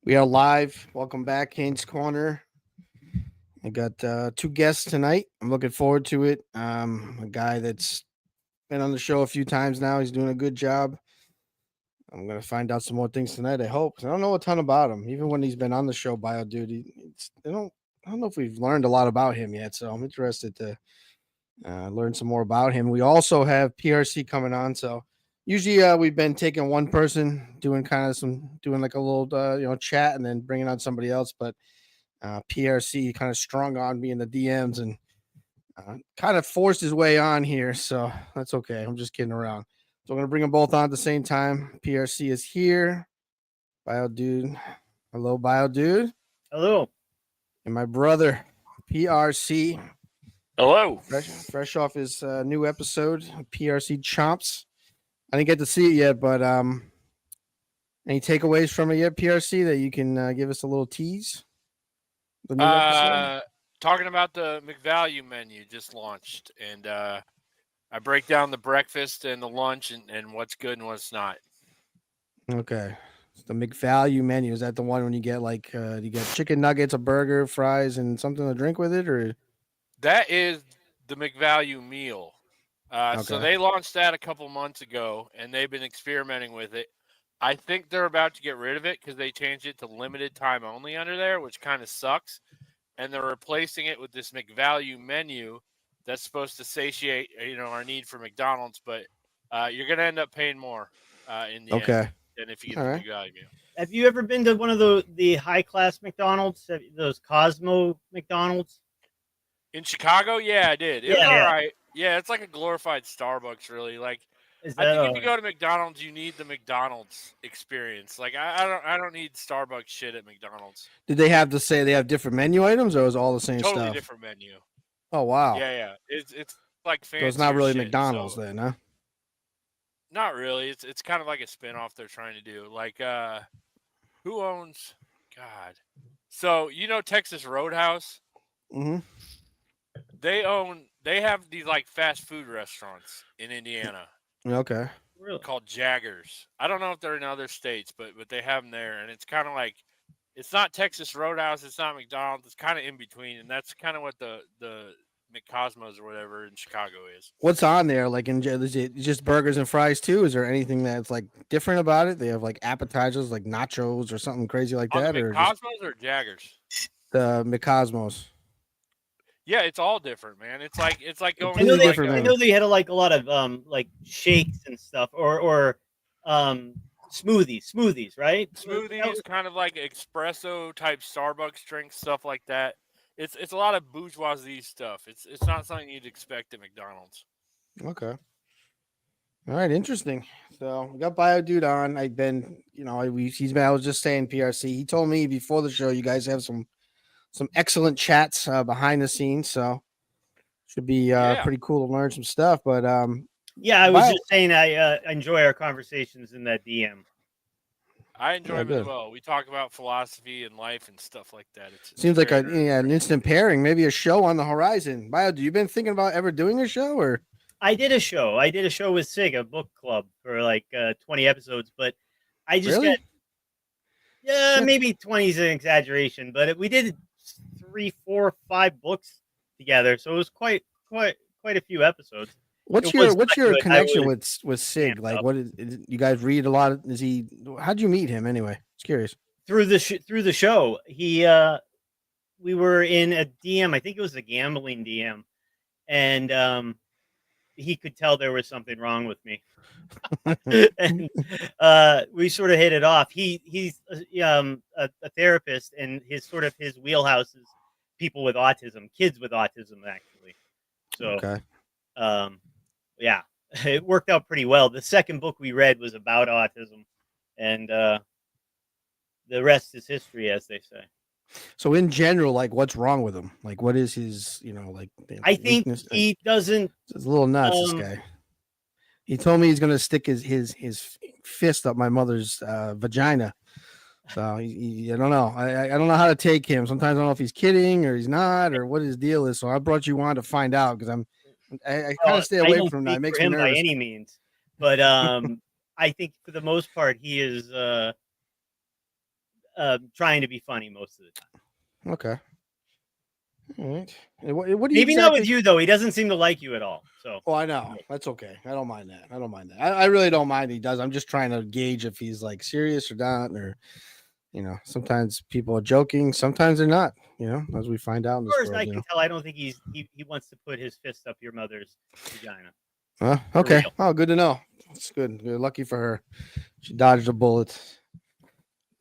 We are live. Welcome back, Kane's Corner. I got two guests tonight. I'm looking forward to it. A guy that's been on the show a few times now. He's doing a good job. I'm gonna find out some more things tonight. I hope. 'Cause I don't know a ton about him. Even when he's been on the show, Bio Dude, I don't know if we've learned a lot about him yet. So I'm interested to learn some more about him. We also have PRC coming on. So usually we've been taking one person, doing like a little chat, and then bringing on somebody else. But PRC kind of strung on me in the DMs and kind of forced his way on here. So that's okay. I'm just kidding around. So I'm going to bring them both on at the same time. PRC is here. Bio Dude. Hello, Bio Dude. Hello. And my brother, PRC. Hello. Fresh off his new episode, PRC Chomps. I didn't get to see it yet, but any takeaways from it yet, PRC, that you can give us a little tease? The new episode? Talking about the McValue menu just launched, and I break down the breakfast and the lunch and what's good and what's not. Okay. The McValue menu, is that the one when you get like you get chicken nuggets, a burger, fries, and something to drink with it, or? That is the McValue meal. Okay. So they launched that a couple months ago, and they've been experimenting with it. I think they're about to get rid of it because they changed it to limited time only under there, which kind of sucks. And they're replacing it with this McValue menu that's supposed to satiate, our need for McDonald's. But you're going to end up paying more in the end than if you get the McValue meal. Have you ever been to one of the high class McDonald's, those Cosmo McDonald's? In Chicago? Yeah, I did. It was all right. Yeah, it's like a glorified Starbucks, really. Like, I think if you go to McDonald's, you need the McDonald's experience. Like, I don't need Starbucks shit at McDonald's. Did they have to say they have different menu items, or was it all the same stuff? Totally different menu. Oh wow. Yeah. It's like fancy. So it's not really shit, McDonald's then, huh? Not really. It's kind of like a spinoff they're trying to do. Like, who owns? God. So Texas Roadhouse. Mm-hmm. They have these like fast food restaurants in Indiana. Okay. Really? Called Jaggers. I don't know if they're in other states, but they have them there, and it's kind of like, it's not Texas Roadhouse, it's not McDonald's, it's kind of in between, and that's kind of what the McCosmos or whatever in Chicago is. What's on there? Like, is it just burgers and fries too? Is there anything that's like different about it? They have like appetizers, like nachos or something crazy like that, the or McCosmos or Jaggers? The McCosmos. Yeah, it's all different, man. It's like going. I know they had a lot of like shakes and stuff, or smoothies, right? Smoothies, kind of like espresso type Starbucks drinks, stuff like that. It's a lot of bourgeoisie stuff. It's not something you'd expect at McDonald's. Okay. All right, interesting. So we got Bio Dude on. I was just saying PRC. He told me before the show you guys have some excellent chats behind the scenes, so should be pretty cool to learn some stuff. But I was just saying I enjoy our conversations in that DM. I enjoy them as well. We talk about philosophy and life and stuff like that. It seems like an instant pairing, maybe a show on the horizon. Bio, do you been thinking about ever doing a show? Or I did a show with Sig, a book club for like 20 episodes, but I just got maybe 20 is an exaggeration, but we did 3, 4, 5 books together, so it was quite a few episodes. What's your connection with Sig? Like, what is you guys read a lot? How'd you meet him anyway? Just curious. Through the show, we were in a DM. I think it was a gambling DM, and he could tell there was something wrong with me, and we sort of hit it off. He's a therapist, and his wheelhouse is people with autism, kids with autism, actually. So, okay. Yeah, it worked out pretty well. The second book we read was about autism, and the rest is history, as they say. So, in general, like, what's wrong with him? Like, what is his, I think he doesn't. It's a little nuts. This guy. He told me he's going to stick his fist up my mother's vagina. So I don't know. I don't know how to take him. Sometimes I don't know if he's kidding or he's not, or what his deal is. So I brought you on to find out because I kind of stay away from him now. It makes me nervous by any means. But I think for the most part he is trying to be funny most of the time. Okay. All right. And what do you Maybe not exactly? with you though. He doesn't seem to like you at all. So Oh, I know. That's okay. I don't mind that. I really don't mind he does. I'm just trying to gauge if he's like serious or not, or sometimes people are joking, sometimes they're not. As we find out in as this far as world. I can tell, I don't think he wants to put his fist up your mother's vagina. Okay. real. Oh, good to know. It's good. You're lucky for her. She dodged a bullet.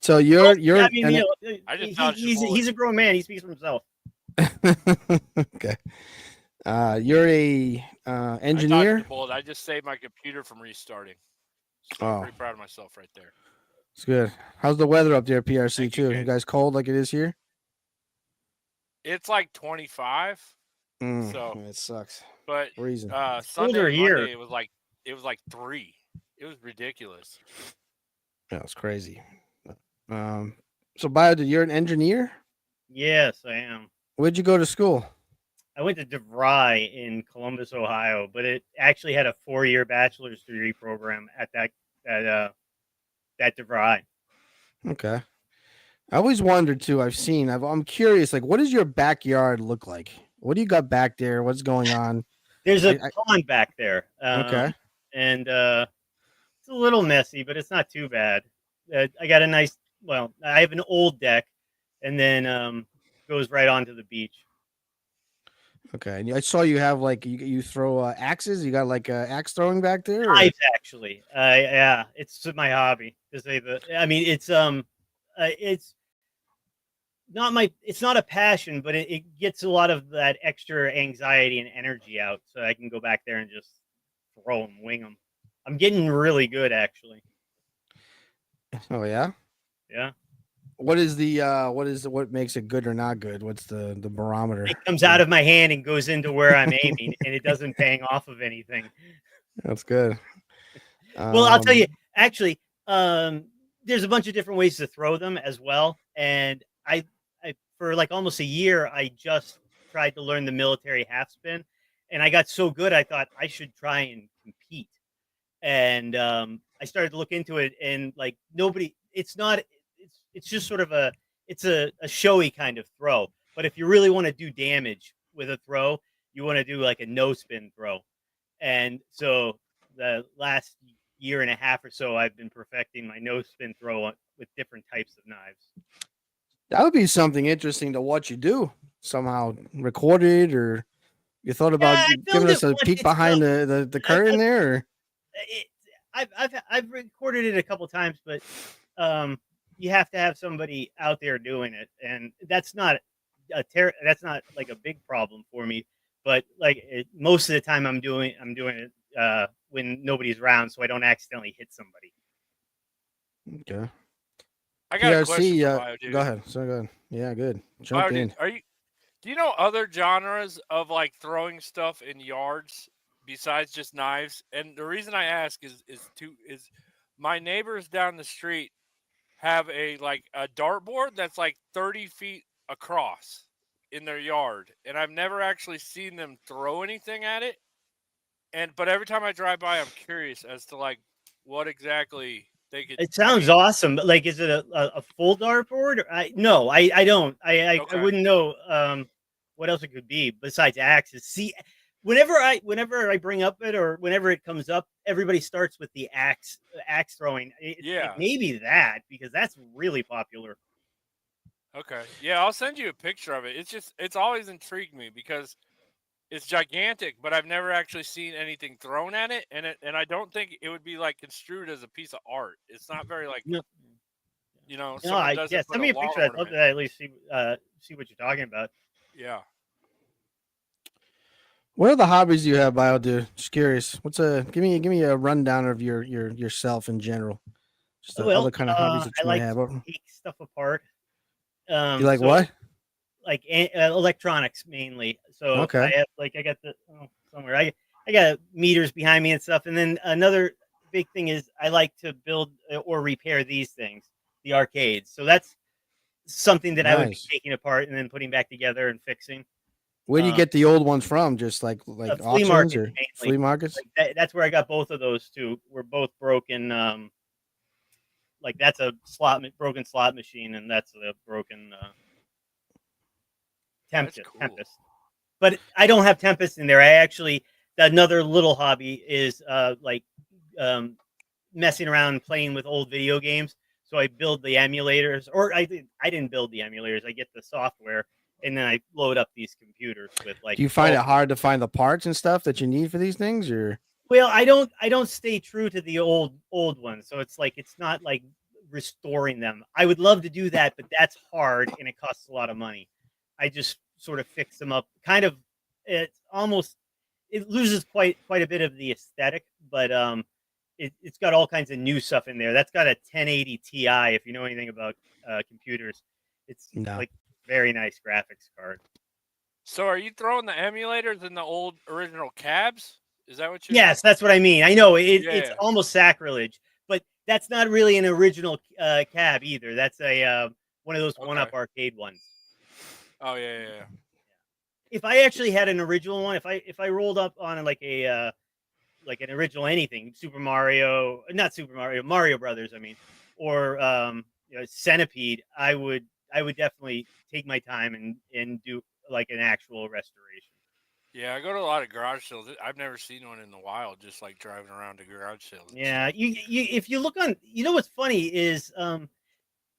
So you're I mean, I just dodged a bullet. he's a grown man. He speaks for himself. okay. You're a engineer. I dodged a bullet. I just saved my computer from restarting. So I'm pretty proud of myself right there. It's good. How's the weather up there, PRC Thank too? you, You guys cold like it is here? It's like 25. So it sucks. But Reason. Sunday and here. Monday it was like 3. It was ridiculous. Yeah, it's crazy. So Bio, you're an engineer? Yes, I am. Where'd you go to school? I went to DeVry in Columbus, Ohio, but it actually had a 4-year bachelor's degree program at that DeVry. Okay. I always wondered too. I'm curious. Like, what does your backyard look like? What do you got back there? What's going on? There's a pond back there. Okay. And it's a little messy, but it's not too bad. I got I have an old deck, and then goes right onto the beach. Okay. And I saw you have like you throw axes. You got like axe throwing back there? Or? Knives, actually. Yeah, it's my hobby to say that. I mean, it's not a passion, but it gets a lot of that extra anxiety and energy out, so I can go back there and just throw them, wing them. I'm getting really good, actually. Oh yeah. Yeah. What makes it good or not good? What's the barometer? It comes out of my hand and goes into where I'm aiming, and it doesn't bang off of anything. That's good. Well, I'll tell you, actually, there's a bunch of different ways to throw them as well. And I for like almost a year, I just tried to learn the military half spin, and I got so good, I thought I should try and compete. And I started to look into it, and like it's just sort of a showy kind of throw. But if you really want to do damage with a throw, you want to do like a no spin throw. And so the last year and a half or so, I've been perfecting my no spin throw with different types of knives. That would be something interesting to watch you do somehow, recorded, or you thought about giving us a peek behind the curtain there. Or? I've recorded it a couple times, but you have to have somebody out there doing it, and that's not like a big problem for me. But like most of the time, I'm doing it when nobody's around, so I don't accidentally hit somebody. Okay. I got a question for Bio, dude. Go ahead. So good. Yeah, good. Jump in. Do you know other genres of like throwing stuff in yards besides just knives? And the reason I ask is my neighbors down the street have a dartboard that's like 30 feet across in their yard, and I've never actually seen them throw anything at it. But every time I drive by, I'm curious as to like what exactly they could. It sounds awesome, but like, is it a full dartboard? No, I don't. I wouldn't know what else it could be besides axes. See, whenever I bring up it, or whenever it comes up, everybody starts with the axe throwing. Like maybe that, because that's really popular. Okay. Yeah, I'll send you a picture of it. It's always intrigued me because it's gigantic, but I've never actually seen anything thrown at it, and I don't think it would be like construed as a piece of art. It's not very like no. Send me a picture. I'd love to at least see what you're talking about. Yeah. What are the hobbies you have, Bio, dude? Just curious. Give me a rundown of yourself in general. Just the other kind of hobbies that you might have. To take stuff apart. You like what? Like electronics mainly. So okay. I got somewhere. I got meters behind me and stuff. And then another big thing is I like to build or repair these things, the arcades. So that's something that I would be taking apart and then putting back together and fixing. Where do you get the old ones from? Just like auctions market, or flea markets? That's where I got both of those two. We're both broken like that's a broken slot machine, and that's a broken Tempest. cool. Tempest. But I don't have Tempest in there. I actually another little hobby is messing around and playing with old video games. So I build the emulators, or I didn't build the emulators. I get the software, and then I load up these computers with like. Do you find it hard to find the parts and stuff that you need for these things, or? Well, I don't stay true to the old ones, so it's like it's not like restoring them. I would love to do that, but that's hard and it costs a lot of money. I just sort of fix them up. Kind of, it's almost it loses quite a bit of the aesthetic, but it's got all kinds of new stuff in there. That's got a 1080 Ti. If you know anything about computers, it's like very nice graphics card. So, are you throwing the emulators in the old original cabs? Is that what you? Yes, that's what I mean. I know it's almost sacrilege, but that's not really an original cab either. That's a one of those one-up arcade ones. Oh yeah. If I actually had an original one, if I rolled up on like an original anything, Mario Brothers, I mean, or Centipede, I would definitely take my time and do like an actual restoration. Yeah, I go to a lot of garage sales. I've never seen one in the wild, just like driving around to garage sales. Yeah, you if you look on, what's funny is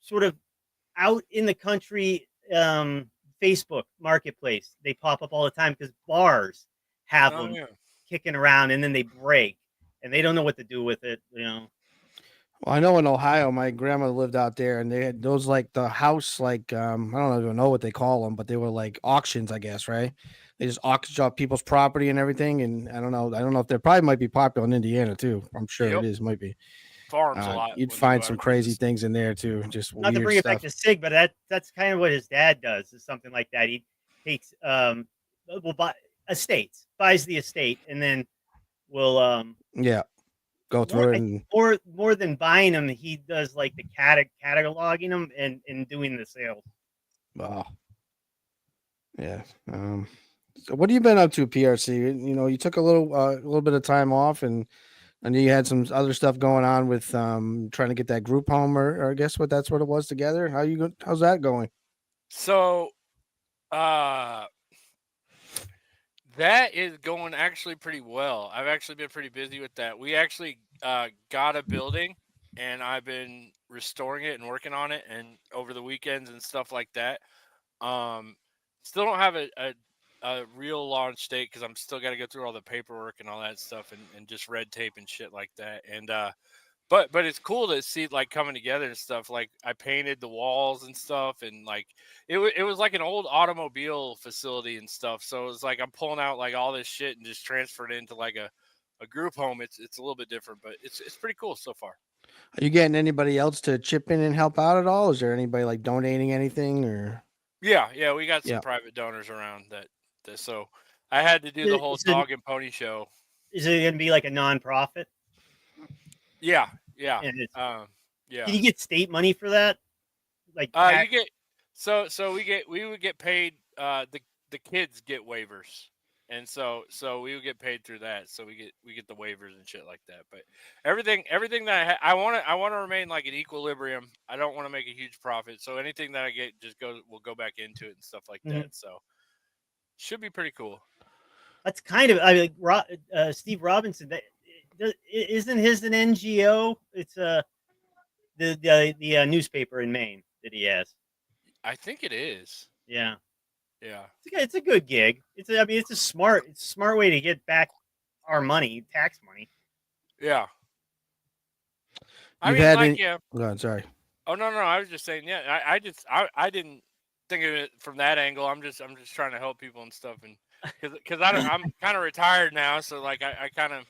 sort of out in the country, Facebook Marketplace, they pop up all the time because bars have them kicking around and then they break and they don't know what to do with it, Well, I know in Ohio, my grandma lived out there, and they had those like the house, like I don't even know what they call them, but they were like auctions, I guess, right? They just auction off people's property and everything, and I don't know if they probably might be popular in Indiana too. I'm sure it is, might be. Farms a lot. You'd find some crazy things in there too, just not to bring it back to Sig, but that's kind of what his dad does, is something like that. He takes buys the estate, and then will go through it. And more than buying them, he does like the cataloging them and doing the sales. Wow. Yeah. So what have you been up to, PRC? You took a little bit of time off, and I knew you had some other stuff going on with trying to get that group home, or I guess that's what it was together. How's that going? So, that is going actually pretty well. I've actually been pretty busy with that. We actually got a building, and I've been restoring it and working on it, and over the weekends and stuff like that. Still don't have a real launch date because I'm still got to go through all the paperwork and all that stuff and just red tape and shit like that. And but it's cool to see like coming together and stuff. Like I painted the walls and stuff, and like it was like an old automobile facility and stuff. So it was like I'm pulling out like all this shit and just transferred it into like a group home. It's a little bit different, but it's pretty cool so far. Are you getting anybody else to chip in and help out at all? Is there anybody like donating anything or? Yeah, we got some private donors around that. So I had to do the whole dog and pony show. Is it going to be like a nonprofit? Yeah. And Did you get state money for that? Like you get so we would get paid. The kids get waivers, and so we would get paid through that. So we get the waivers and shit like that. But everything that I want to remain like an equilibrium. I don't want to make a huge profit. So anything that I get will go back into it and stuff like that. So. Should be pretty cool. That's kind of Steve Robinson. Isn't his an NGO? It's the newspaper in Maine that he has. I think it is. Yeah. It's a good gig. It's a smart way to get back our money, tax money. Yeah. Go ahead, sorry. Oh no! I was just saying. Yeah, I didn't think of it from that angle. I'm just trying to help people and stuff, and because I'm kind of retired now, so like I kind of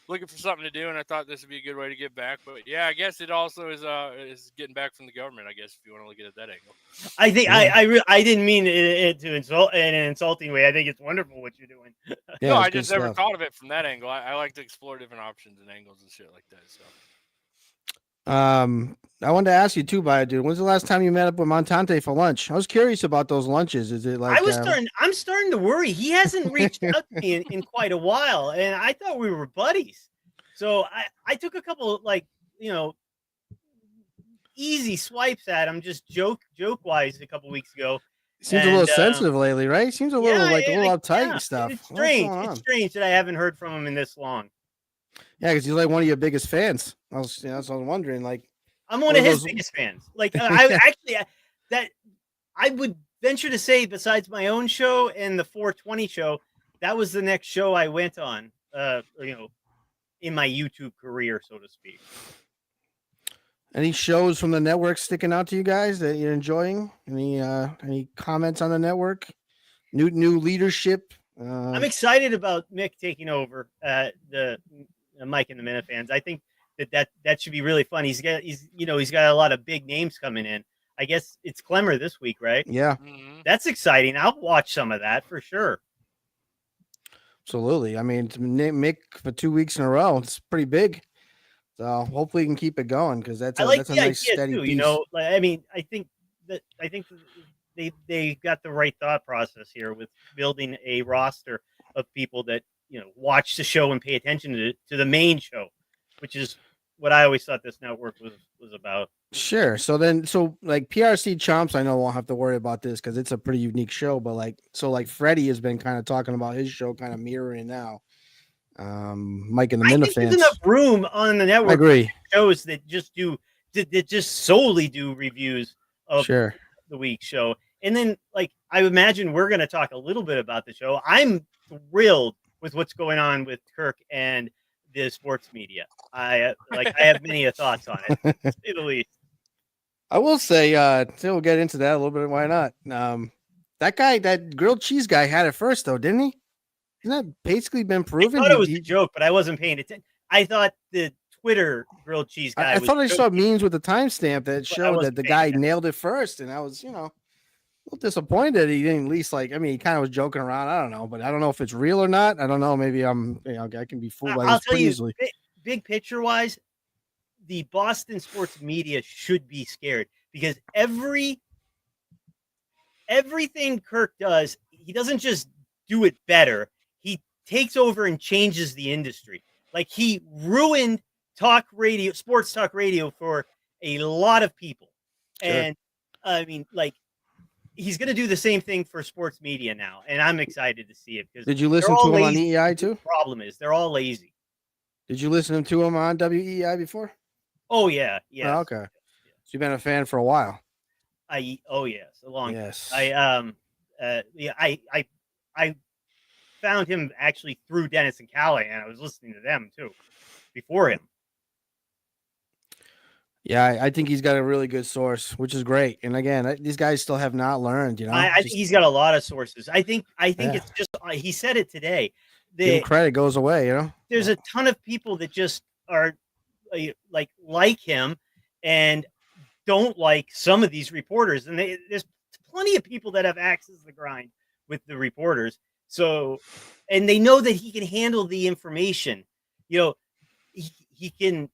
looking for something to do, and I thought this would be a good way to get back. But yeah, I guess it also is getting back from the government. I guess if you want to look at it that angle. I think I didn't mean it to insult in an insulting way. I think it's wonderful what you're doing. No, I just never thought of it from that angle. I like to explore different options and angles and shit like that. So. I wanted to ask you too, dude. When's the last time you met up with Montante for lunch? I was curious about those lunches. Is it like I'm starting to worry. He hasn't reached out to me in quite a while, and I thought we were buddies. So I took a couple easy swipes at him, just joke wise a couple weeks ago. Seems a little sensitive lately, right? Seems a little a little uptight and stuff. It's What's strange. going on? It's strange that I haven't heard from him in this long. Yeah, because he's like one of your biggest fans. I was wondering, like, I'm one of his biggest fans. Like, I actually that I would venture to say, besides my own show and the 420 show, that was the next show I went on. In my YouTube career, so to speak. Any shows from the network sticking out to you guys that you're enjoying? Any comments on the network? New leadership. I'm excited about Mick taking over the Mike and the Minifans. I think that should be really fun. He's got a lot of big names coming in. I guess it's Clemmer this week, right? Yeah, that's exciting. I'll watch some of that for sure. Absolutely. I mean, to Mick for 2 weeks in a row, it's pretty big. So hopefully you can keep it going because that's a nice steady too, piece. You know, I mean, I think they got the right thought process here with building a roster of people that watch the show and pay attention to the main show, which is what I always thought this network was about. Sure. So like PRC Chomps, I know won't have to worry about this because it's a pretty unique show. But like Freddie has been kind of talking about his show, kind of mirroring now. Mike and the Minifans. There's enough room on the network. I agree. Shows that just solely do reviews of the week show, and then like I imagine we're going to talk a little bit about the show. I'm thrilled with what's going on with Kirk and the sports media. I have many thoughts on it, to say the least. I will say, we'll get into that a little bit. Why not? That grilled cheese guy had it first, though, didn't he? Isn't that basically been proven? I thought it was a joke, but I wasn't paying attention. I thought the Twitter grilled cheese guy. I thought I saw memes with the timestamp that showed that the guy nailed it first, and I was, a little disappointed he didn't at least he kind of was joking around. I don't know, but I don't know if it's real or not. I don't know. Maybe I can be fooled by this pretty easily. Big picture wise, the Boston sports media should be scared because everything Kirk does, he doesn't just do it better. He takes over and changes the industry. Like he ruined sports talk radio for a lot of people. Sure. And I mean, like he's going to do the same thing for sports media now. And I'm excited to see it. Did you listen to him on EEI too? The problem is they're all lazy. Did you listen to him on WEEI before? Oh yeah. Yeah. Oh, okay. Yeah. So you've been a fan for a while. Yes, a long time. Yes. I found him actually through Dennis and Callie, and I was listening to them too before him. Yeah, I think he's got a really good source, which is great. And again, these guys still have not learned. I think he's got a lot of sources. I think it's just he said it today. Give credit goes away. There's a ton of people that just are like him and don't like some of these reporters, and there's plenty of people that have access to the grind with the reporters. So, and they know that he can handle the information. He can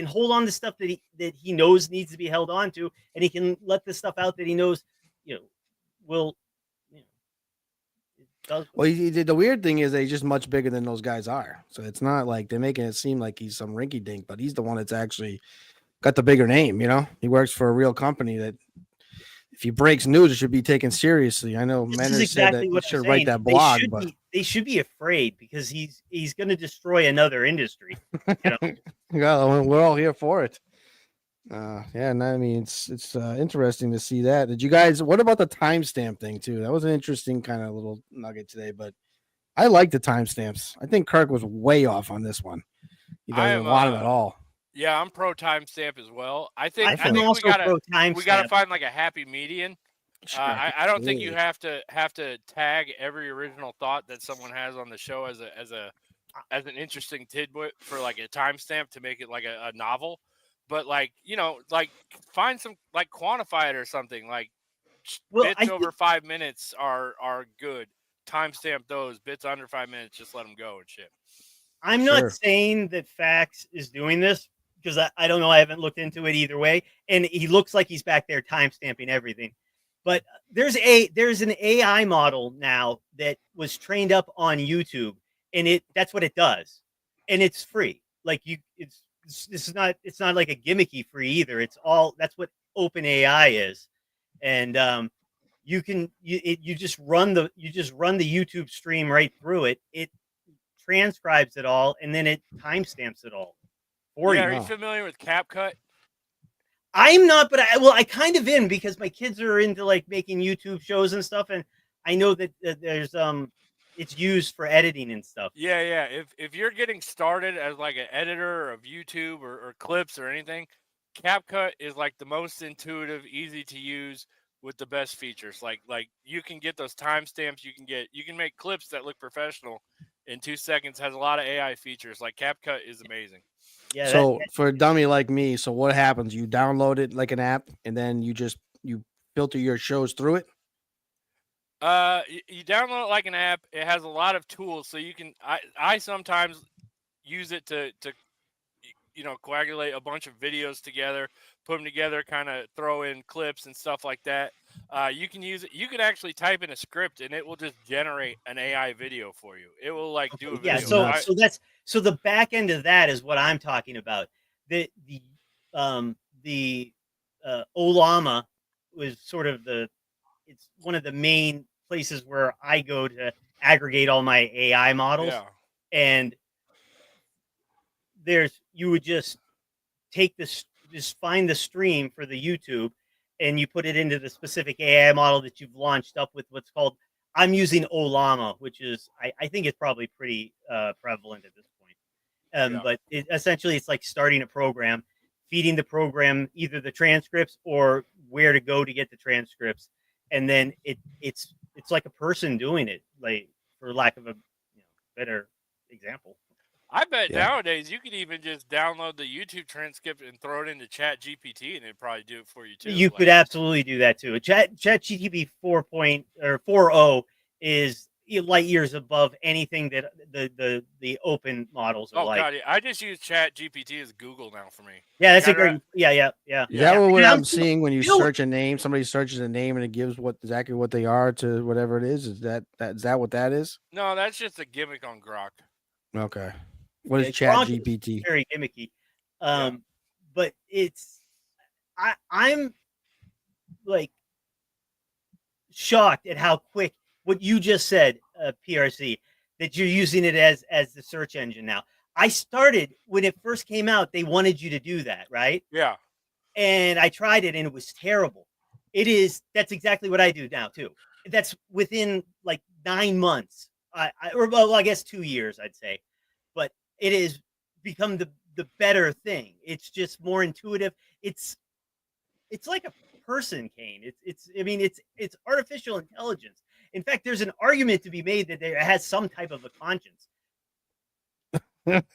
hold on to stuff that he knows needs to be held on to, and he can let the stuff out that he knows, will. Well, the weird thing is that he's just much bigger than those guys are. So it's not like they're making it seem like he's some rinky dink, but he's the one that's actually got the bigger name. He works for a real company that if he breaks news, it should be taken seriously. I know Menner said that he should write that blog, they should be afraid because he's going to destroy another industry. Yeah, we're all here for it. It's interesting to see that. Did you guys? What about the timestamp thing too? That was an interesting kind of little nugget today. But I like the timestamps. I think Kirk was way off on this one. He doesn't want it at all. Yeah, I'm pro timestamp as well. I think we gotta find like a happy median. Sure. I don't think you have to tag every original thought that someone has on the show as an interesting tidbit for like a timestamp to make it like a novel. But find some quantify it or something bits over 5 minutes are good. Timestamp those bits under 5 minutes. Just let them go and shit. I'm not saying that Fax is doing this because I don't know. I haven't looked into it either way. And he looks like he's back there timestamping everything. But there's an AI model now that was trained up on YouTube, and that's what it does, and it's free. this is not, it's not like a gimmicky free either. It's all, that's what open AI is. And you just run the YouTube stream right through it. It transcribes it all, and then it timestamps it all for Yeah, you. are you Wow. familiar with CapCut? I'm not, but I kind of am, because my kids are into like making YouTube shows and stuff, and I know that there's it's used for editing and stuff. Yeah, yeah. If you're getting started as like an editor of YouTube or clips or anything, CapCut is like the most intuitive, easy to use with the best features. Like you can get those timestamps. You can make clips that look professional in 2 seconds. Has a lot of AI features. Like CapCut is amazing. Yeah, So for a dummy like me, so what happens? You download it like an app, and then you filter your shows through it. You download it like an app. It has a lot of tools, so you can. I sometimes use it to coagulate a bunch of videos together, put them together, kind of throw in clips and stuff like that. You can use it. You can actually type in a script, and it will just generate an AI video for you. It will like do a video. yeah. That's So nuts. so the back end of that is what I'm talking about. The Olama was sort of it's one of the main places where I go to aggregate all my AI models. Yeah. And you would just take this, just find the stream for the YouTube, and you put it into the specific AI model that you've launched up with what's called, I'm using Olama, which is, I think it's probably pretty prevalent at this point. Yeah. But essentially it's like starting a program, feeding the program either the transcripts or where to go to get the transcripts. And then it's like a person doing it, like, for lack of a better example. I bet Yeah. nowadays you could even just download the YouTube transcript and throw it into Chat GPT, and it'd probably do it for you too. You could absolutely do that too. Chat GTP 4.0 is light years above anything that the open models are Oh like. god, yeah. I just use Chat GPT as Google now for me. Yeah, that's Like, a great. Yeah. Is that what And I'm seeing when you search a name? Somebody searches a name and it gives exactly what they are to whatever it is. Is that what that is? No, that's just a gimmick on Grok. Okay. What is Yeah, Chat Gronk is GPT? very gimmicky. Yeah. But I'm like shocked at how quick what you just said, PRC, that you're using it as the search engine now. I started when it first came out, they wanted you to do that, right? Yeah. And I tried it and it was terrible. That's exactly what I do now too. That's within like 9 months. I guess 2 years, I'd say. But it has become the better thing. It's just more intuitive. It's like a person, Kane. It's artificial intelligence. In fact, there's an argument to be made that it has some type of a conscience.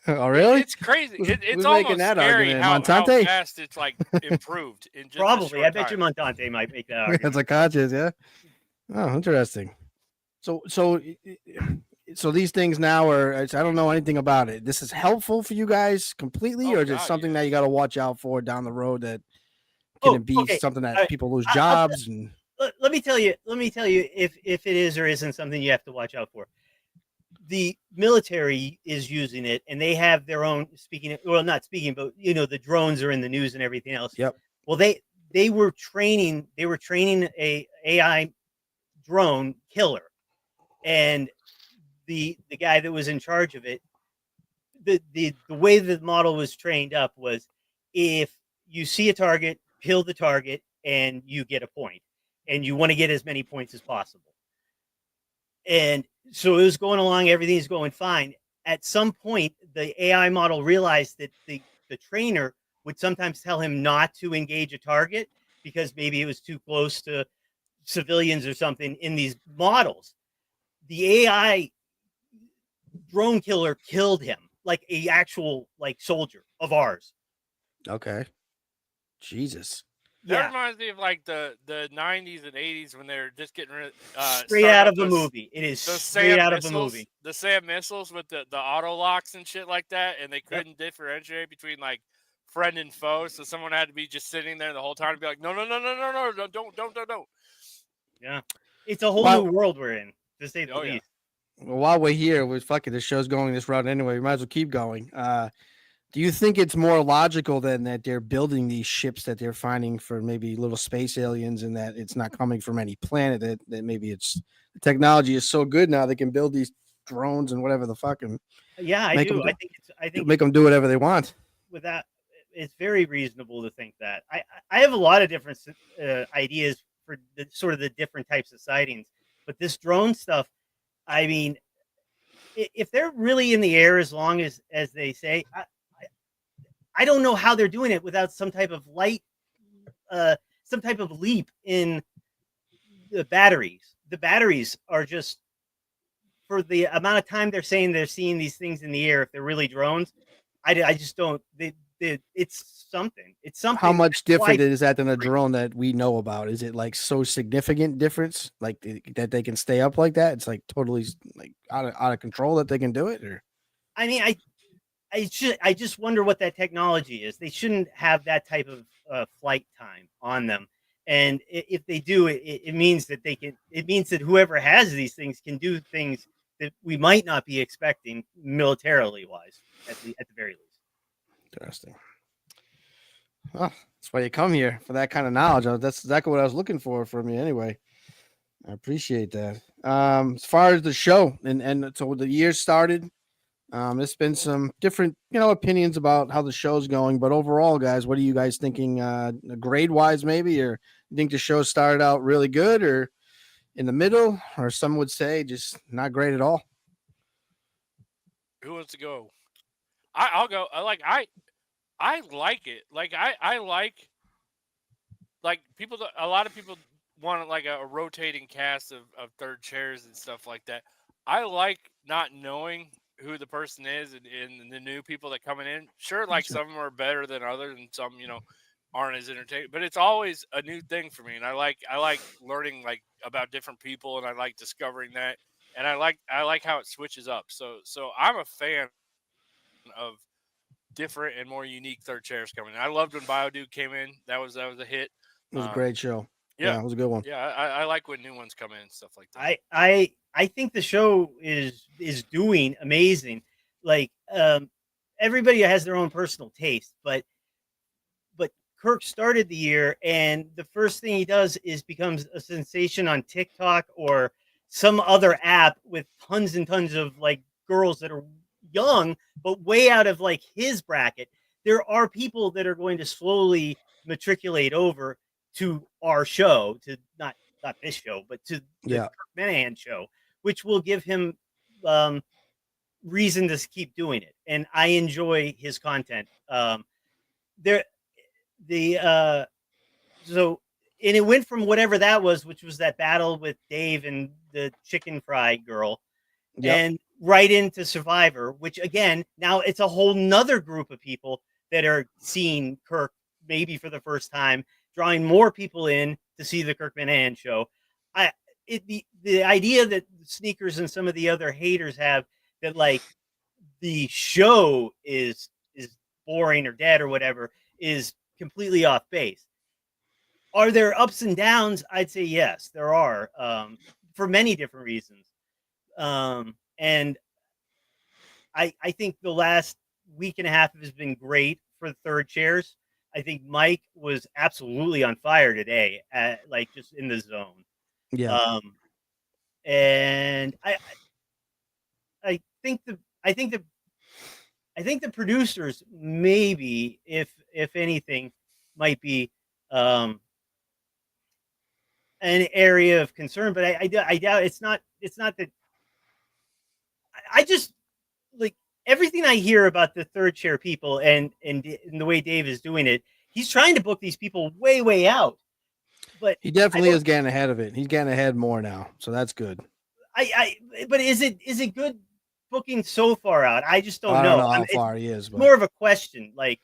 Oh, really? It's crazy. It's Who's almost making that scary argument? how Montante? fast it's like improved in just Probably. I bet you time. Montante might make that argument. That's a conscience, yeah. Oh, interesting. So these things now I don't know anything about it. This is helpful for you guys completely, Oh, or is it God, something yeah. that you got to watch out for down the road? That can it be Okay. something that people lose jobs? And Let me tell you if it is or isn't something you have to watch out for. The military is using it, and they have their own not speaking, but the drones are in the news and everything else. Yep. Well, they were training a AI drone killer, and the guy that was in charge of it, the way the model was trained up was, if you see a target, kill the target, and you get a point, and you want to get as many points as possible. And so it was going along, everything's going fine. At some point, the AI model realized that the trainer would sometimes tell him not to engage a target because maybe it was too close to civilians or something in these models. The AI drone killer killed him, like a actual soldier of ours. okay, Jesus. That reminds me of like the 90s and 80s when they're just getting rid straight out of a movie. It is straight out of a movie. The SAM missiles with the auto locks and shit like that, and they couldn't differentiate between like friend and foe, so someone had to be just sitting there the whole time and be like, no, don't. Yeah, it's a whole new world we're in, to say the least. Well, while we're here, the show's going this route anyway. We might as well keep going. Do you think it's more logical then that they're building these ships that they're finding for maybe little space aliens, and that it's not coming from any planet, that maybe it's the technology is so good now they can build these drones and whatever the fuck and Yeah, I make do. them I think make them do whatever they want. with that, it's very reasonable to think that. I have a lot of different ideas for the sort of the different types of sightings, but this drone stuff, I mean, if they're really in the air as long as they say, I don't know how they're doing it without some type of some type of leap in the batteries. The batteries are just for the amount of time they're saying they're seeing these things in the air. If they're really drones, I just don't. It's something. It's something. How much different Why- is that than a drone that we know about? Is it like so significant difference, like that they can stay up like that? It's like totally like out of control that they can do it, or I mean, I just wonder what that technology is. They shouldn't have that type of flight time on them. And if they do, it means that they can. It means that whoever has these things can do things that we might not be expecting militarily wise, at the very least. interesting. Oh, that's why you come here for that kind of knowledge. That's exactly what I was looking for from you anyway. I appreciate that. As far as the show and so the year started, there's been some different, opinions about how the show's going, but overall, guys, what are you guys thinking, grade wise, maybe, or you think the show started out really good or in the middle, or some would say just not great at all? Who wants to go? I'll go. I like it. I like people. A lot of people want like a rotating cast of third chairs and stuff like that. I like not knowing who the person is and the new people that coming in. Sure, like Sure. some of them are better than others, and some aren't as entertaining. But it's always a new thing for me, and I like learning like about different people, and I like discovering that, and I like how it switches up. So I'm a fan of different and more unique third chairs coming in. I loved when Biodude came in. That was a hit. It was a great show. Yeah, Yeah, it was a good one. yeah. I like when new ones come in and stuff like that. I think the show is doing amazing. Like everybody has their own personal taste, but Kirk started the year, and the first thing he does is becomes a sensation on TikTok or some other app with tons and tons of like girls that are young, but way out of like his bracket. There are people that are going to slowly matriculate over to our show, to not this show, but to the Yeah. Kirk Minahan show, which will give him reason to keep doing it. And I enjoy his content. There the so and it went from whatever that was, which was that battle with Dave and the chicken fry girl, Yep. and right into Survivor, which again, now it's a whole nother group of people that are seeing Kirk maybe for the first time, drawing more people in to see the Kirk Minahan show. The idea that Sneakers and some of the other haters have that like the show is boring or dead or whatever is completely off base. Are there ups and downs? I'd say yes, there are, for many different reasons. And I think the last week and a half has been great for the third chairs. I think Mike was absolutely on fire today, like just in the zone. Yeah. And I think the producers maybe, if anything, might be an area of concern, but I doubt it's not that. I just like everything I hear about the third chair people and the way Dave is doing it. He's trying to book these people way out, but He definitely is getting ahead of it. He's getting ahead more now, so that's good. But is it good booking so far out? I just don't I don't know how It's far he is, but more of a question. Like,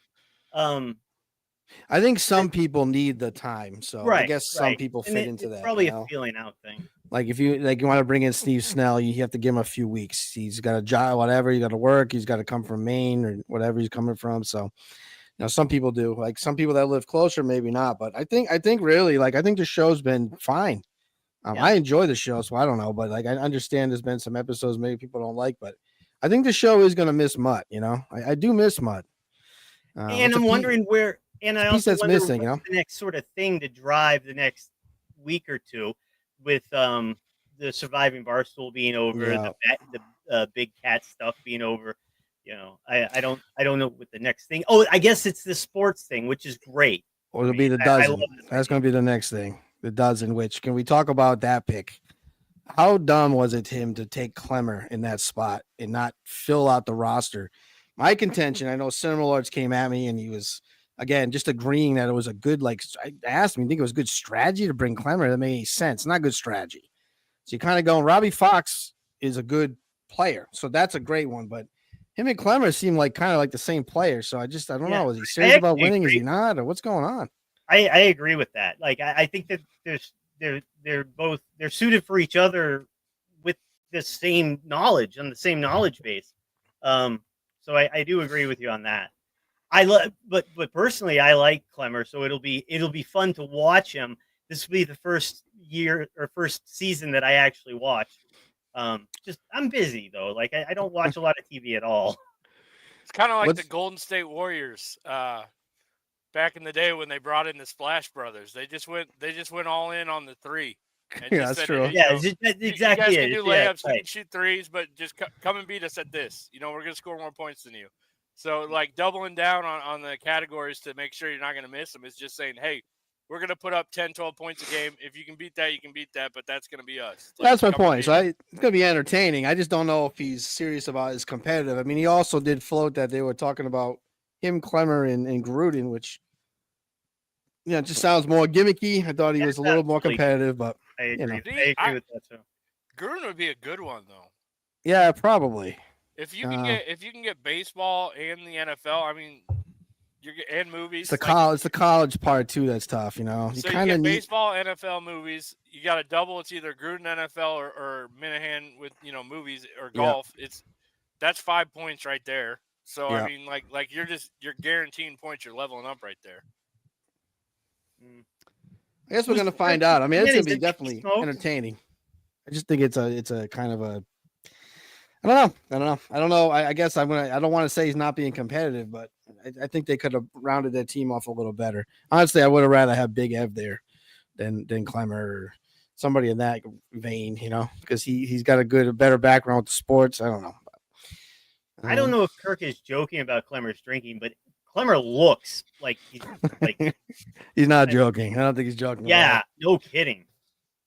I think some people need the time, so I right, guess some right. people And fit into it's that. probably you know? a feeling out thing. Like if you want to bring in Steve Snell, you have to give him a few weeks. He's got a job, whatever. You got to work. He's got to come from Maine or whatever he's coming from. So, some people do. Like some people that live closer, maybe not. But I think really, like I think the show's been fine. Yeah. I enjoy the show, so I don't know, but like I understand there's been some episodes maybe people don't like, but I think the show is gonna miss Mutt. I do miss Mutt. And I'm wondering where. And I also that's wonder missing, what's the next sort of thing to drive the next week or two, with the surviving Barstool being over, the big cat stuff being over. I don't know what the next thing. Oh, I guess it's the sports thing, which is great. Or it'll be the dozen. That's going to be the next thing. The dozen. Which can we talk about that pick? How dumb was it him to take Clemmer in that spot and not fill out the roster? My contention, I know Cinema Lords came at me and he was, again, just agreeing that it was a good, I asked him, you think it was good strategy to bring Clemmer? That made any sense. Not good strategy. So you kind of going, Robbie Fox is a good player. So that's a great one. But him and Clemmer seem kind of like the same player. So I don't know. Is he serious about winning? Is he not? Or what's going on? I agree with that. I think that they're suited for each other with the same knowledge on the same knowledge base. So I do agree with you on that. But personally, I like Clemmer, so it'll be fun to watch him. This will be the first season that I actually watched. I'm busy though. I don't watch a lot of TV at all. It's kind of like the Golden State Warriors back in the day when they brought in the Splash Brothers. They just went all in on the three. Yeah, that's true. Exactly. You guys can do layups, you can shoot threes, but just come and beat us at this. We're going to score more points than you. So, doubling down on the categories to make sure you're not going to miss them is just saying, hey, we're going to put up 10, 12 points a game. If you can beat that, you can beat that, but that's going to be us. That's my point. So it's going to be entertaining. I just don't know if he's serious about his competitive. I mean, he also did float that they were talking about him, Clemmer, and Gruden, which it just sounds more gimmicky. I thought he was a little more competitive, but I agree. I agree with that too. Gruden would be a good one though. Yeah, probably. If you can get baseball and the NFL, I mean, and movies. It's the college part too that's tough. You kind of baseball, NFL, movies. You got a double. It's either Gruden NFL or Minahan with movies or golf. That's 5 points right there. So I mean, you're guaranteeing points. You're leveling up right there. I guess we're gonna find out. I mean, it's gonna be definitely entertaining. I just think it's a kind of a. I don't know. I guess I don't want to say he's not being competitive, but I think they could have rounded their team off a little better. Honestly, I would have rather have Big Ev there than Clemmer or somebody in that vein, because he's got a better background with sports. I don't know. I don't know if Kirk is joking about Clemmer's drinking, but Clemmer looks like he's he's not joking. I don't think he's joking. Yeah, no kidding.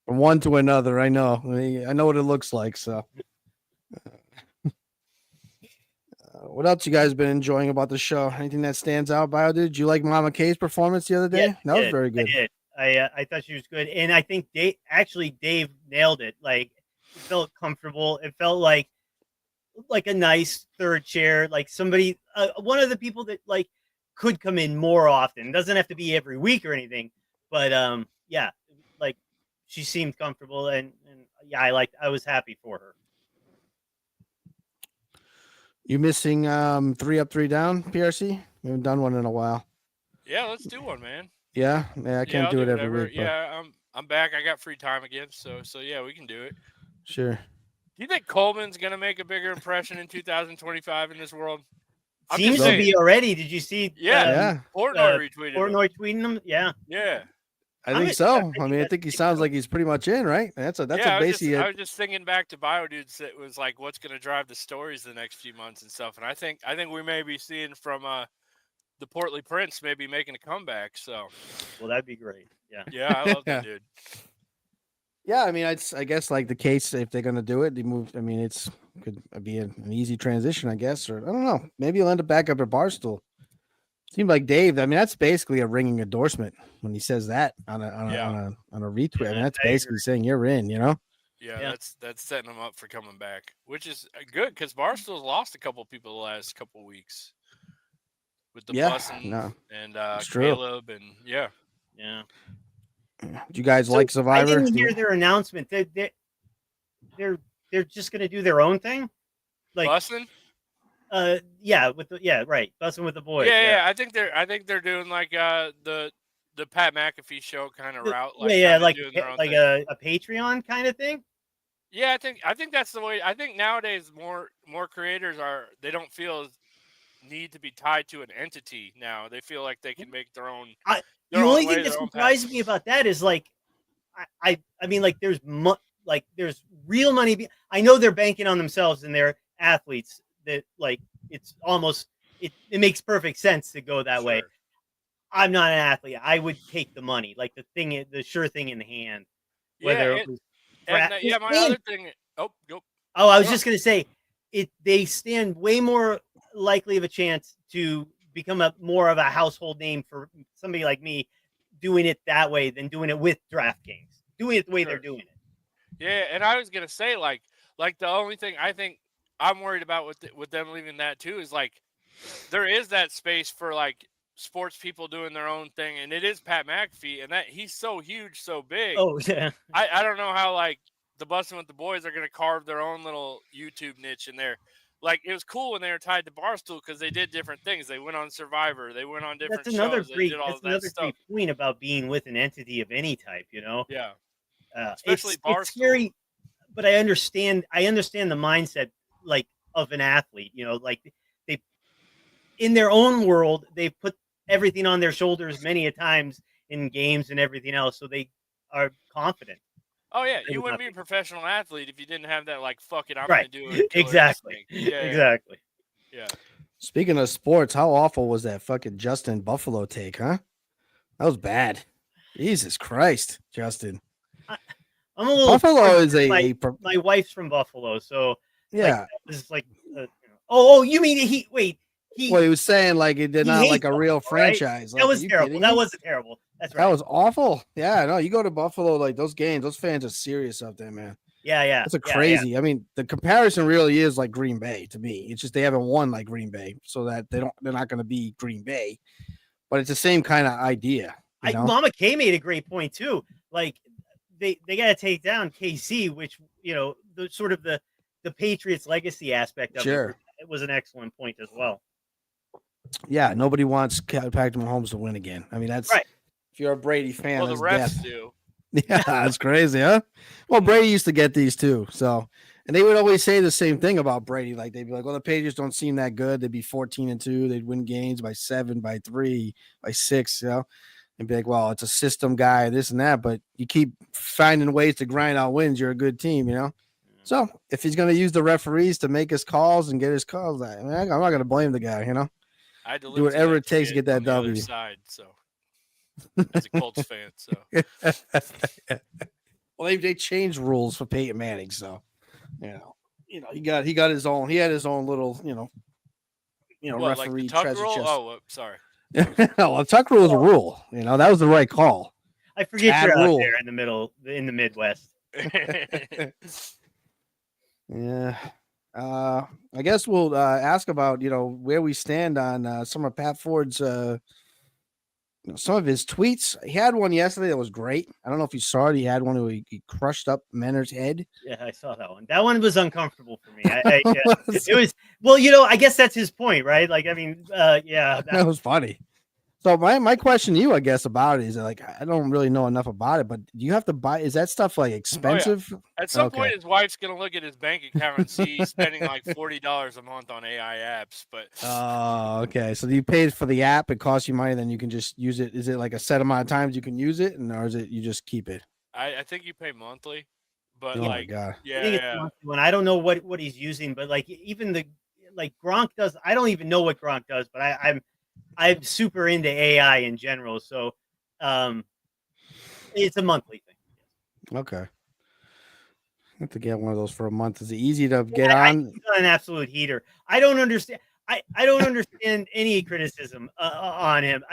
From one to another, I know. I know what it looks like. So, what else you guys been enjoying about the show? Anything that stands out, Bio? Did you like Mama K's performance the other day? Yeah, that was very good. I did. I thought she was good, and I think Dave nailed it. It felt comfortable. It felt like a nice third chair, like somebody, one of the people that could come in more often. It doesn't have to be every week or anything, but she seemed comfortable, and I was happy for her. You missing 3 Up, 3 Down, PRC? We haven't done one in a while. Yeah, let's do one, man. Yeah, I can't do it every week. But... Yeah, I'm back. I got free time again, so yeah, we can do it. Sure. Do you think Coleman's going to make a bigger impression in 2025 in this world? Seems to be already. Did you see? Yeah. Portnoy retweeted Portnoy tweeting him. Yeah. Yeah. I think so. I think he sounds like he's pretty much in, right? That's basically. I was just thinking back to Bio Dudes. It was like, what's going to drive the stories the next few months and stuff. And I think we may be seeing from the Portly Prince maybe making a comeback. So. Well, that'd be great. Yeah. Yeah, I love that dude. Yeah, I mean, I guess the case if they're going to do it, they move. I mean, could be an easy transition, I guess, or I don't know. Maybe he'll end up back up at Barstool. Seems like Dave. I mean, that's basically a ringing endorsement when he says that on a retweet. I mean, that's basically saying you're in. Yeah, that's setting him up for coming back, which is good because Barstool's lost a couple people the last couple weeks with the Bussin and Caleb and yeah. Do you guys like Survivor? I didn't hear their announcement. They're just going to do their own thing. Bussin'? Right. Bussin' with the boys. Yeah. I think they're doing the Pat McAfee show kind of route. Like a Patreon kind of thing. Yeah, I think that's the way. I think nowadays more creators they don't feel need to be tied to an entity now. They feel like they can make their own The only thing way, that their own path. surprised me about that is like, I mean, like there's real money. I know they're banking on themselves and they're athletes. That like it's almost it makes perfect sense to go that way. Sure. I'm not an athlete. I would take the money, like the sure thing in the hand. Whether it was my other thing. Oh, go. Oh, I was just gonna say, they stand way more likely of a chance to become more of a household name for somebody like me doing it that way than doing it with DraftKings. Doing it the way they're doing it. Yeah, and I was gonna say like the only thing I think I'm worried about with them leaving that too is like there is that space for like sports people doing their own thing, and it is Pat McAfee, and that he's so huge, so big. Oh yeah. I don't know how like the Bussin' with the Boys are gonna carve their own little YouTube niche in there. Like it was cool when they were tied to Barstool because they did different things. They went on Survivor, they went on different shows, they did all of that stuff. Great point about being with an entity of any type. You know. Yeah. Especially Barstool. It's scary, but I understand the mindset like of an athlete. You know, like they in their own world they've put everything on their shoulders many a times in games and everything else, so they are confident. Oh yeah, you wouldn't be a professional athlete if you didn't have that like fuck it, I'm right. gonna do it. Exactly. Yeah, exactly. Yeah. Speaking of sports, how awful was that fucking Justin Buffalo take, huh? That was bad. Jesus Christ, Justin. I'm a little Buffalo is my wife's from Buffalo, so yeah. This is like oh, you mean he well, he was saying like it did not like a real franchise. Right? Like, that was terrible. That wasn't terrible. That's right. That was awful. Yeah, no, you go to Buffalo, like those games, those fans are serious up there, man. Yeah. It's crazy. Yeah. I mean, the comparison really is like Green Bay to me. It's just they haven't won like Green Bay, so that they're not going to be Green Bay. But it's the same kind of idea. Mama K made a great point too. Like they got to take down KC, which the sort of the Patriots legacy aspect of it was an excellent point as well. Yeah, nobody wants Patrick Mahomes to win again. I mean, that's right. If you're a Brady fan, well, the refs do. Yeah, that's crazy, huh? Well, Brady used to get these too. So, and they would always say the same thing about Brady. Like they'd be like, "Well, the Patriots don't seem that good. They'd be 14-2. They'd win games by 7, by 3, by 6." And be like, "Well, it's a system guy, this and that." But you keep finding ways to grind out wins. You're a good team, So if he's going to use the referees to make his calls and get his calls, I'm not going to blame the guy. I had to do whatever it takes to get that W. Side, so as a Colts fan, so well, they changed rules for Peyton Manning, so he got his own. He had his own little, what, referee like the treasure rule? chest. Oh, sorry. Well, the tuck rule is a rule. That was the right call. I forget you're out there in the middle, in the Midwest. Yeah. I guess we'll ask about where we stand on some of Pat Ford's some of his tweets. He had one yesterday that was great. I don't know if you saw it. He had one where he crushed up Menner's head. Yeah, I saw that one. That one was uncomfortable for me. It was well, I guess that's his point, right? Like, I mean, yeah, that was funny. So my question to you, I guess, about it is like I don't really know enough about it, but do you have to buy? Is that stuff like expensive? Oh, yeah. At some point, his wife's gonna look at his bank account and see he's spending like $40 a month on AI apps. But okay. So you paid for the app; it costs you money, then you can just use it. Is it like a set amount of times you can use it, or is it you just keep it? I think you pay monthly, but my God. Yeah. When I don't know what he's using, but like even Gronk does. I don't even know what Gronk does, but I'm super into AI in general, so it's a monthly thing. Okay. I have to get one of those for a month. Is it easy to get on? He's an absolute heater. I don't understand. I don't understand any criticism on him.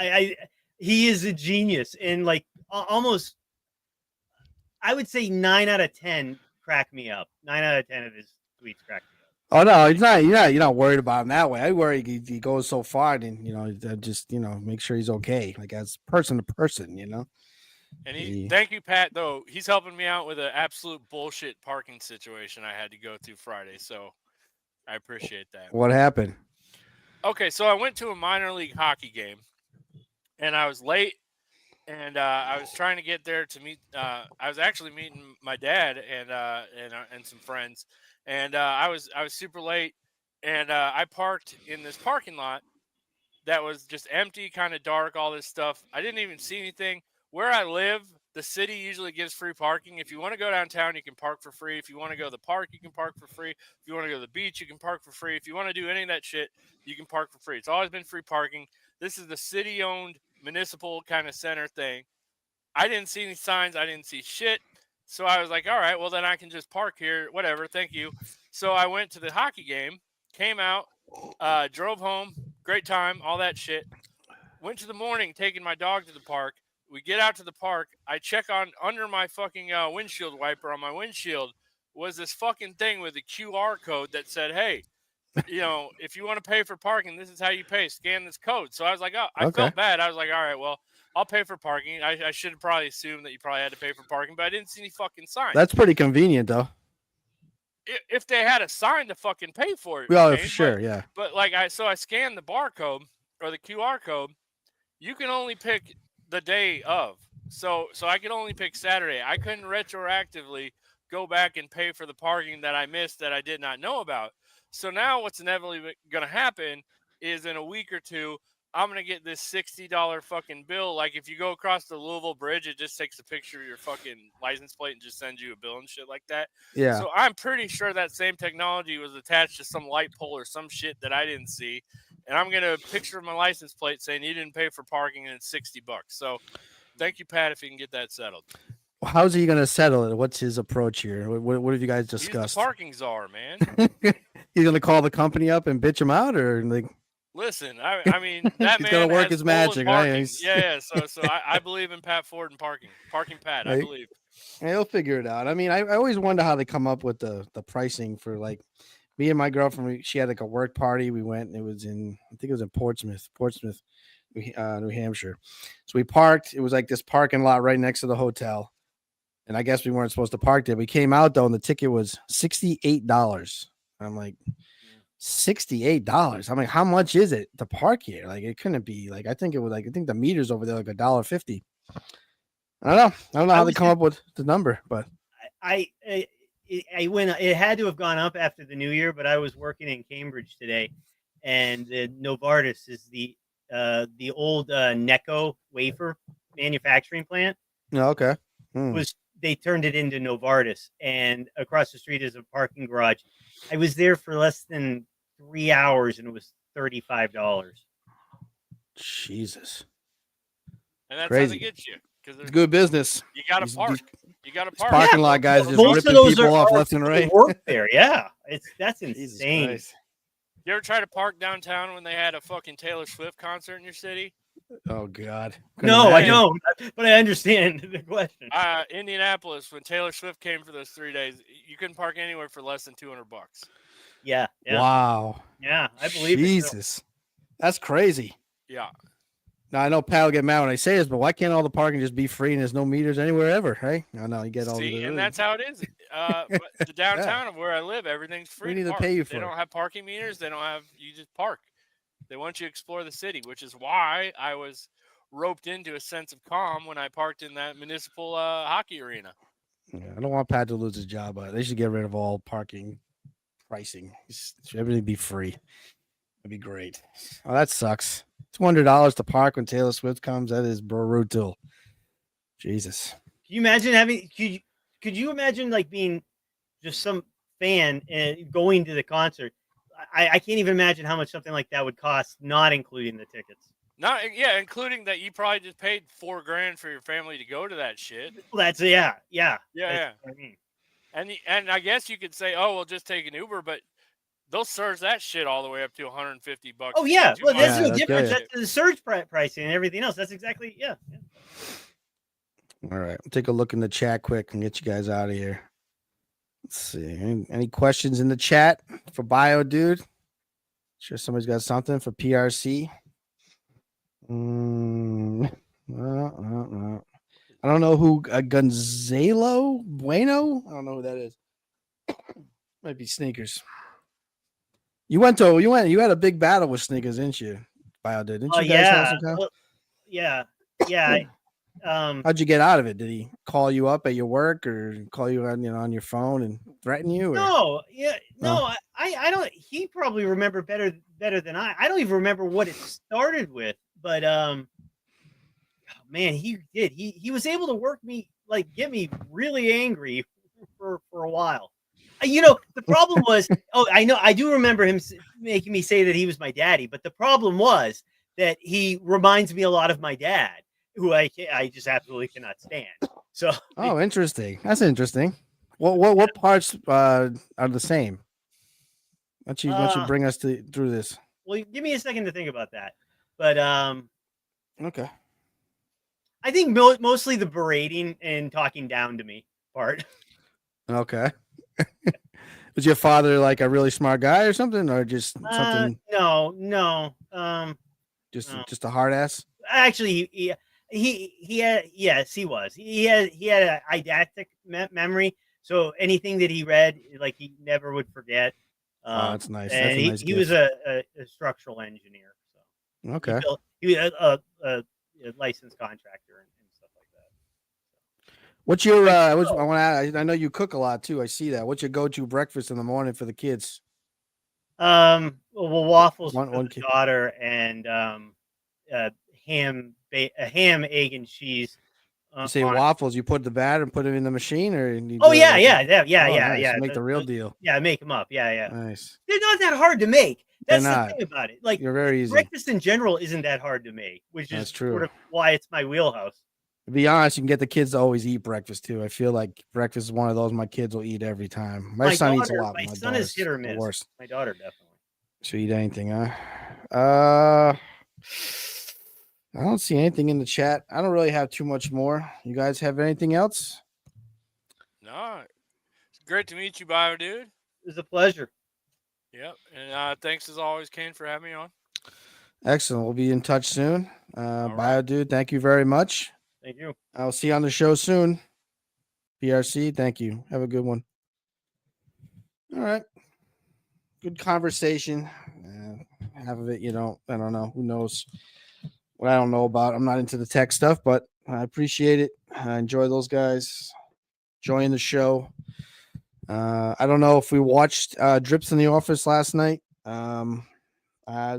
He is a genius, and like almost, I would say 9 out of 10 crack me up. 9 out of 10 of his tweets crack me up. Oh no, he's not. You're not worried about him that way. I worry he goes so far, and just make sure he's okay, like as person to person, And thank you, Pat. Though he's helping me out with an absolute bullshit parking situation I had to go through Friday, so I appreciate that. What happened? Okay, so I went to a minor league hockey game, and I was late, and I was trying to get there to meet. I was actually meeting my dad and some friends. And I was super late, And I parked in this parking lot that was just empty, kind of dark, all this stuff. I didn't even see anything. Where I live, the city usually gives free parking. If you want to go downtown, you can park for free. If you want to go to the park, you can park for free. If you want to go to the beach, you can park for free. If you want to do any of that shit, you can park for free. It's always been free parking. This is the city-owned municipal kind of center thing. I didn't see any signs. I didn't see shit. So I was like, all right, well, then I can just park here. Whatever. Thank you. So I went to the hockey game, came out, drove home. Great time. All that shit. Went to the morning taking my dog to the park. We get out to the park. I check on under my fucking windshield wiper on my windshield was this fucking thing with a QR code that said, hey, if you want to pay for parking, this is how you pay. Scan this code. So I was like, oh, I felt bad. I was like, all right, well, I'll pay for parking. I should have probably assumed that you probably had to pay for parking, but I didn't see any fucking sign. That's pretty convenient, though. If they had a sign to fucking pay for it. Well, for sure, yeah. But like I scanned the barcode or the QR code. You can only pick the day of. So I could only pick Saturday. I couldn't retroactively go back and pay for the parking that I missed that I did not know about. So now what's inevitably going to happen is in a week or two, I'm going to get this $60 fucking bill. Like if you go across the Louisville Bridge, it just takes a picture of your fucking license plate and just sends you a bill and shit like that. Yeah. So I'm pretty sure that same technology was attached to some light pole or some shit that I didn't see. And I'm going to picture my license plate saying you didn't pay for parking and it's $60. So thank you, Pat, if you can get that settled. How's he going to settle it? What's his approach here? What have you guys discussed? He's the parking czar, man. He's going to call the company up and bitch them out, or like? Listen, I mean, that he's man going to work has his magic, right? Yeah. So I believe in Pat Ford and parking Pat. Right. I believe. Yeah, he'll figure it out. I mean, I always wonder how they come up with the pricing for, like, me and my girlfriend. She had like a work party. We went. It was I think it was in Portsmouth, New Hampshire. So we parked. It was like this parking lot right next to the hotel. And I guess we weren't supposed to park there. We came out though, and the ticket was $68. I'm like, $68. I'm like, how much is it to park here? Like, it couldn't be like, I think the meters over there like $1.50. I don't know how they come up with the number, but I went. It had to have gone up after the new year, but I was working in Cambridge today, and the Novartis is the old Necco wafer manufacturing plant. Oh, okay. They turned it into Novartis, and across the street is a parking garage. I was there for less than 3 hours, and it was $35. Jesus. And that's crazy. How they get you. It's good business. You got to park. You got to park. Parking lot guys just most ripping of those people off left and right. Work there, yeah. That's insane. You ever try to park downtown when they had a fucking Taylor Swift concert in your city? Oh God. No, I don't, but I understand the question. Indianapolis, when Taylor Swift came for those 3 days, you couldn't park anywhere for less than $200. Yeah. Wow. Yeah, I believe Jesus. That's crazy. Yeah. Now I know Pat will get mad when I say this, but why can't all the parking just be free and there's no meters anywhere ever? Hey, I know you get all the. And that's how it is. But the downtown of where I live, everything's free. We need to pay you for They don't have parking meters. They don't have. You just park. They want you to explore the city, which is why I was roped into a sense of calm when I parked in that municipal hockey arena. Yeah, I don't want Pat to lose his job, but they should get rid of all parking pricing. Everything be free. That'd be great. Oh, that sucks. $200 to park when Taylor Swift comes. That is brutal. Jesus. Can you imagine could you imagine like being just some fan and going to the concert? I can't even imagine how much something like that would cost, not including the tickets. Including that you probably just paid $4,000 for your family to go to that shit. Well, that's yeah. Yeah. I mean. And I guess you could say, oh, we'll just take an Uber, but they'll surge that shit all the way up to $150. Oh yeah, well that's no difference. Yeah. That's the surge pricing and everything else. That's exactly yeah. All right, we'll take a look in the chat quick and get you guys out of here. Let's see. Any questions in the chat for Bio Dude? Sure, somebody's got something for PRC. I don't know who Gonzalo Bueno. I don't know who that is. Might be Sneakers. You had a big battle with Sneakers, didn't you? Bio Dude, didn't you guys have some kind? Well, yeah. How'd you get out of it? Did he call you up at your work or call you on on your phone and threaten you? Or? No, yeah, No? no, I don't. He probably remember better than I. I don't even remember what it started with, but man, he did. He was able to work me, like, get me really angry for a while. The problem was, oh, I know, I do remember him making me say that he was my daddy, but the problem was that he reminds me a lot of my dad, who I just absolutely cannot stand. So, Oh, interesting. That's interesting. What parts are the same? Why don't you bring us through this? well, give me a second to think about that. But Okay. I think mostly the berating and talking down to me part. Okay. Was your father like a really smart guy or something, or just something? No. Just a hard ass. Actually, he had, yes, he was. He had a didactic memory, so anything that he read, like, he never would forget. Oh, that's nice. And That's a nice he was gift. a structural engineer, so Okay. he was a licensed contractor and stuff like that. What's your Like, I know you cook a lot too. I see that. What's your go-to breakfast in the morning for the kids? well, waffles for One the kid. daughter, and uh, ham, egg, and cheese. You say On it. waffles, you put the batter and put it in the machine, or you Oh do it yeah, like yeah. nice. You make the real deal. Yeah, make them up. Yeah. Nice. They're not that hard to make. They're That's the not. thing about it. Like, You're very easy. breakfast in general isn't that hard to make, which That's is true. sort of why it's my wheelhouse. To be honest, you can get the kids to always eat breakfast too. I feel like breakfast is one of those my kids will eat every time. My son eats a lot. My My son is hit or the miss. worst. My daughter definitely. She'll eat anything, huh? I don't see anything in the chat. I don't really have too much more. You guys have anything else? No, it's great to meet you, Bio Dude. It was a pleasure. Yep, and thanks as always, Kane, for having me on. Excellent. We'll be in touch soon. All Bio right. Dude, thank you very much. Thank you. I'll see you on the show soon. PRC, thank you. Have a good one. All right. Good conversation. Half of it, I don't know. Who knows what I don't know about? I'm not into the tech stuff, but I appreciate it. I enjoy those guys. Enjoying the show. I don't know if we watched Drips in the Office last night. Guys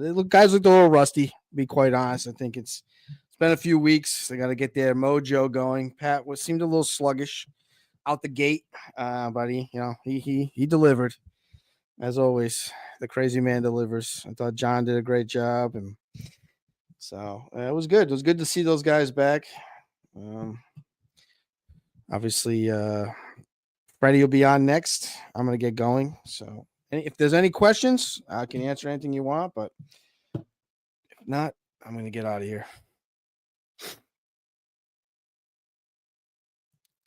looked a little rusty, to be quite honest. I think it's been a few weeks. They got to get their mojo going. Pat seemed a little sluggish out the gate, but he delivered as always. The crazy man delivers. I thought John did a great job, and so it was good. It was good to see those guys back. Obviously, Freddie will be on next. I'm gonna get going. So, if there's any questions, I can answer anything you want. But if not, I'm gonna get out of here.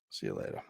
See you later.